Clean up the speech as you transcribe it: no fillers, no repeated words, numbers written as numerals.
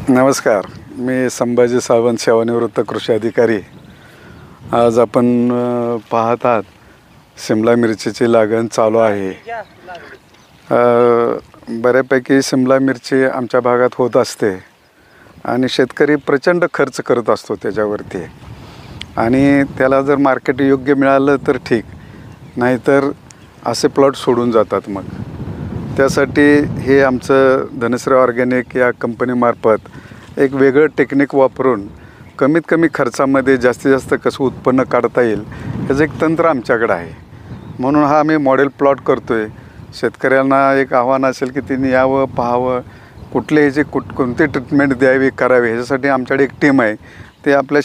नमस्कार, मी संभाजी सावंत, सेवानिवृत्त कृषी अधिकारी. आज आपण पाहत आहात शिमला मिरचीची लागण चालू आहे. बऱ्यापैकी शिमला मिरची आमच्या भागात होत असते आणि शेतकरी प्रचंड खर्च करत असतो त्याच्यावरती, आणि त्याला जर मार्केट योग्य मिळालं तर ठीक, नाहीतर असे प्लॉट सोडून जातात. मग त्यासाठी हे आमचं धनश्री ऑर्गॅनिक या कंपनीमार्फत एक वेगळं टेक्निक वापरून कमीत कमी खर्चामध्ये जास्तीत जास्त कसं उत्पन्न काढता येईल ह्याचं एक तंत्र आमच्याकडं आहे. म्हणून हा आम्ही मॉडेल प्लॉट करतो आहे. शेतकऱ्यांना एक आव्हान असेल की त्यांनी यावं, पाहावं, कुठले ह्याचे कोणती ट्रीटमेंट द्यावी, करावी, ह्याच्यासाठी आमच्याकडे एक टीम आहे. ते आपल्या